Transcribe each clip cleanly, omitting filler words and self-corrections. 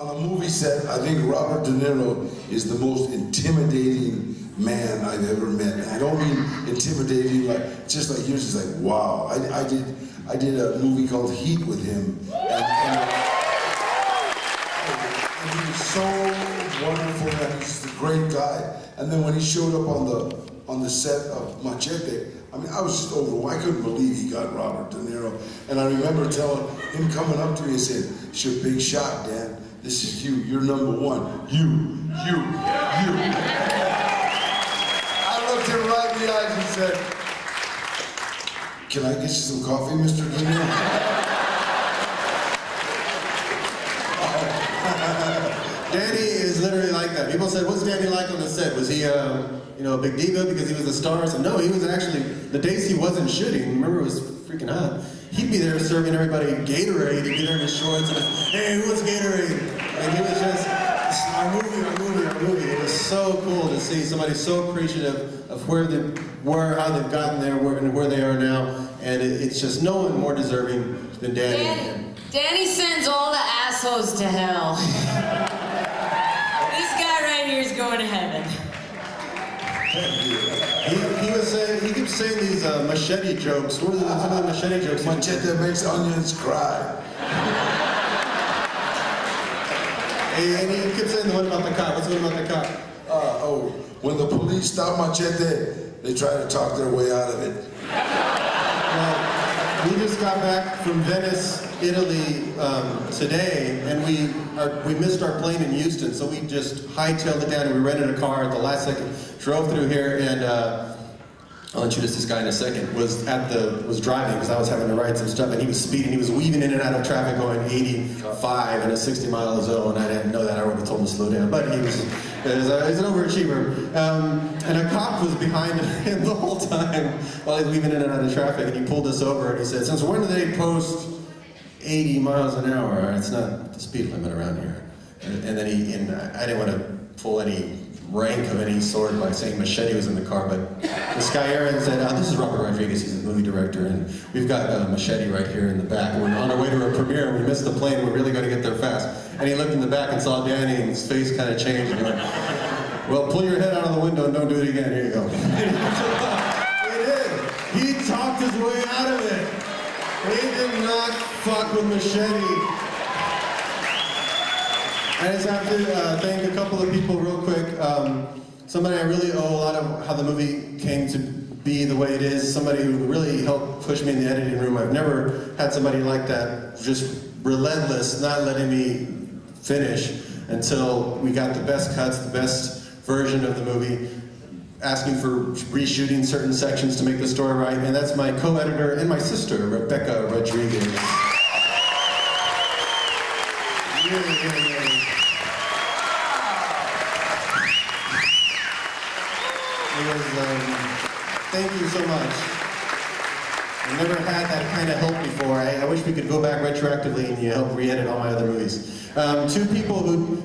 on a movie set, I think Robert De Niro is the most intimidating man I've ever met. And I don't mean intimidating like just like you're just like wow. I did a movie called Heat with him, and he was so wonderful, and he's just a great guy. And then when he showed up on the set of Machete, I mean, I was just overwhelmed. I couldn't believe he got Robert De Niro. And I remember telling him, coming up to me and saying, "It's your big shot, Dan. This is you. You're number one. You. I looked him right in the eyes and said, "Can I get you some coffee, Mr. De Niro?" Danny is literally like that. People said, "What's Danny like on the set? Was he, you know, a big diva because he was a star?" I said, "No, he was actually, the days he wasn't shooting, remember it was freaking hot, he'd be there serving everybody Gatorade. He'd be there in his shorts and, hey, who wants Gatorade?" And he was just, our movie. It was so cool to see somebody so appreciative of where they were, how they've gotten there, and where they are now. And it's just no one more deserving than Danny. Danny sends all the assholes to hell. This guy right here is going to heaven. He keeps saying these machete jokes. What are some of the machete jokes? Machete makes onions cry. And he keeps saying the one about the cop. What's the one about the cop? When the police stop Machete, they try to talk their way out of it. Well, we just got back from Venice, Italy today, and we missed our plane in Houston, so we just hightailed it down and we rented a car at the last second, drove through here, and I'll introduce this guy in a second, was driving because I was having to write some stuff, and he was speeding. He was weaving in and out of traffic going 85 in a 60-mile zone. I didn't know that. I would have told him to slow down, but he's an overachiever. And a cop was behind him the whole time while he was weaving in and out of traffic, and he pulled us over and he said, "Since when do they post 80 miles an hour? It's not the speed limit around here." And then I didn't want to pull any rank of any sort by saying Machete was in the car, but this guy Aaron said, "This is Robert Rodriguez, he's a movie director, and we've got Machete right here in the back. We're on our way to a premiere, and we missed the plane, we're really going to get there fast." And he looked in the back and saw Danny, and his face kind of changed, and he went, "Well, pull your head out of the window and don't do it again, here you go." He did. He talked his way out of it. He did not fuck with Machete. I just have to thank a couple of people real quick. Somebody I really owe a lot of how the movie came to be the way it is. Somebody who really helped push me in the editing room. I've never had somebody like that, just relentless, not letting me finish until we got the best cuts, the best version of the movie, asking for reshooting certain sections to make the story right. And that's my co-editor and my sister, Rebecca Rodriguez. Really. Thank you so much. I've never had that kind of help before. I wish we could go back retroactively and help re-edit all my other movies. Two people who,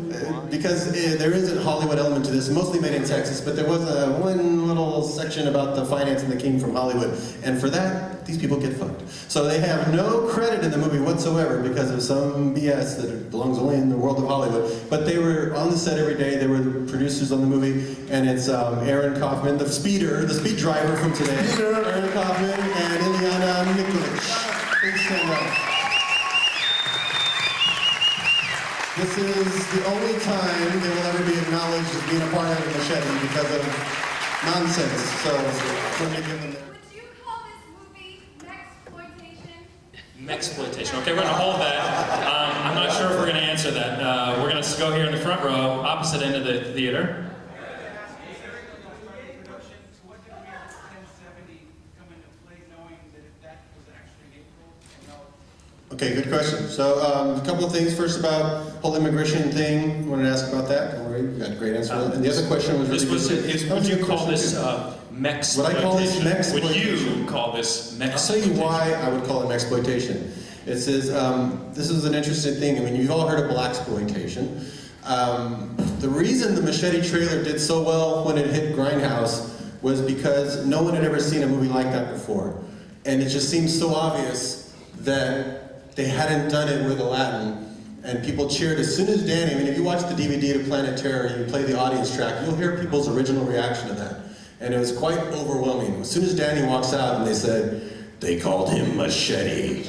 because there is a Hollywood element to this, mostly made in Texas, but there was one little section about the financing that came from Hollywood, and for that, these people get fucked. So they have no credit in the movie whatsoever because of some BS that belongs only in the world of Hollywood. But they were on the set every day, they were the producers on the movie, and it's Aaron Kaufman, the speed driver from today, Aaron Kaufman and Ileana Nikolic. Please stand up. This is the only time they will ever be acknowledged as being a part of Machete because of nonsense. So let me give them that. Would you call this movie Mexploitation? Mexploitation. Okay, we're going to hold that. I'm not sure if we're going to answer that. We're going to go here in the front row, opposite end of the theater. Okay, good question. So a couple of things. First about whole immigration thing. You wanted to ask about that? Don't worry, you got a great answer. And the other question was really would you call this mexploitation? Would I call this mexploitation? Would you call this mexploitation? I'll tell you why I would call it mexploitation. It says, this is an interesting thing. I mean, you've all heard of blaxploitation. The reason the Machete trailer did so well when it hit Grindhouse was because no one had ever seen a movie like that before. And it just seemed so obvious that they hadn't done it with Aladdin, and people cheered as soon as Danny, I mean, if you watch the DVD to Planet Terror and you play the audience track, you'll hear people's original reaction to that. And it was quite overwhelming. As soon as Danny walks out and they said, they called him Machete,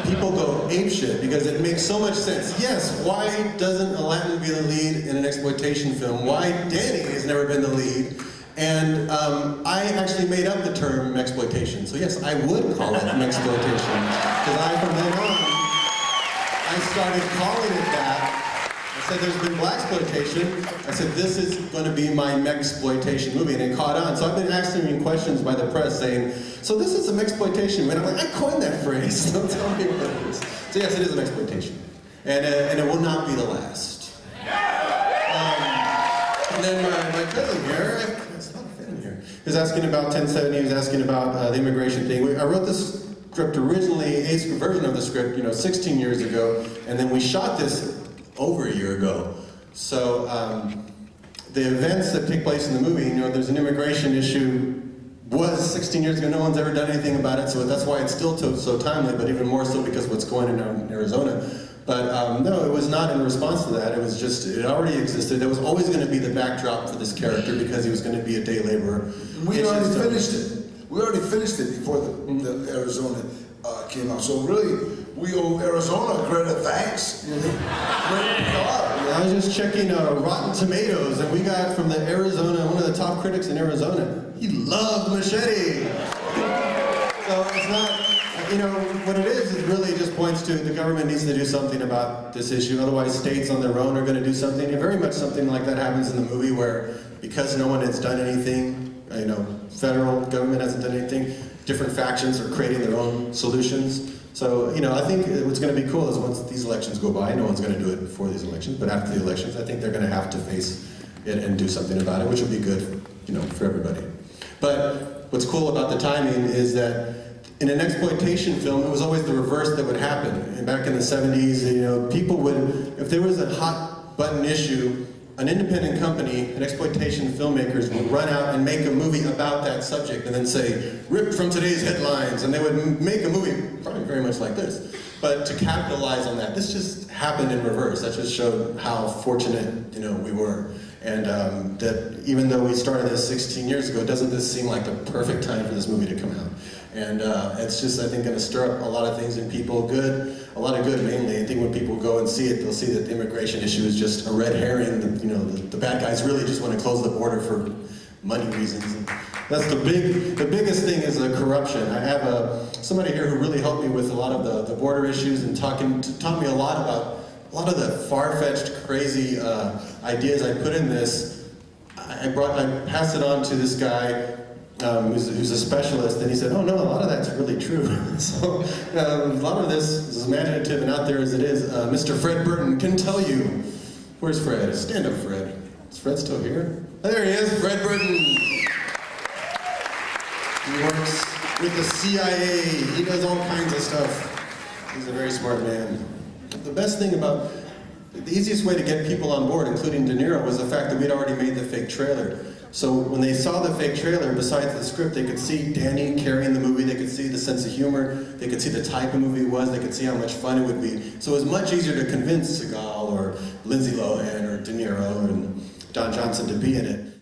people go apeshit because it makes so much sense. Yes, why doesn't Aladdin be the lead in an exploitation film? Why Danny has never been the lead? And I actually made up the term exploitation. So yes, I would call it exploitation. Because from then on, I started calling it that. I said there's been blaxploitation. I said this is going to be my mexploitation movie, and it caught on. So I've been asking questions by the press saying, so this is a mexploitation movie. And I'm like, I coined that phrase. Don't tell me what it is. So yes, it is an exploitation. And it will not be the last. And then my cousin here, is asking about 1070, he was asking about the immigration thing. I wrote this script originally, a version of the script, 16 years ago, and then we shot this over a year ago. So the events that take place in the movie, there's an immigration issue, was 16 years ago, no one's ever done anything about it, so that's why it's still so timely, but even more so because of what's going on in Arizona. But no, it was not in response to that. It was just, it already existed. It was always going to be the backdrop for this character because he was going to be a day laborer. We already finished it. We already finished it before the Arizona came out. So really, we owe Arizona a credit thanks. I was just checking Rotten Tomatoes, and we got from the Arizona, one of the top critics in Arizona, he loved Machete. So it's not, what it is really just points to the government needs to do something about this issue. Otherwise, states on their own are going to do something. And very much something like that happens in the movie where, because no one has done anything, federal government hasn't done anything, different factions are creating their own solutions. So, I think what's going to be cool is once these elections go by, no one's going to do it before these elections, but after the elections, I think they're going to have to face it and do something about it, which will be good, for everybody. But what's cool about the timing is that in an exploitation film, it was always the reverse that would happen. And back in the 70s, people would, if there was a hot button issue, an independent company, an exploitation filmmakers would run out and make a movie about that subject and then say, ripped from today's headlines, and they would make a movie probably very much like this. But to capitalize on that, this just happened in reverse. That just showed how fortunate, we were. And that even though we started this 16 years ago, doesn't this seem like the perfect time for this movie to come out? And it's just, I think, going to stir up a lot of things in people, a lot of good mainly. I think when people go and see it, they'll see that the immigration issue is just a red herring. The bad guys really just want to close the border for money reasons. And that's the biggest thing is the corruption. I have somebody here who really helped me with a lot of the border issues and taught me a lot about a lot of the far-fetched, crazy ideas I put in this. I passed it on to this guy who's a specialist, and he said, oh no, a lot of that's really true. So a lot of this, as imaginative and out there as it is, Mr. Fred Burton can tell you. Where's Fred? Stand up, Fred. Is Fred still here? There he is, Fred Burton. He works with the CIA. He does all kinds of stuff. He's a very smart man. The best thing about, the easiest way to get people on board, including De Niro, was the fact that we'd already made the fake trailer. So when they saw the fake trailer, besides the script, they could see Danny carrying the movie, they could see the sense of humor, they could see the type of movie it was, they could see how much fun it would be. So it was much easier to convince Seagal or Lindsay Lohan or De Niro and Don Johnson to be in it.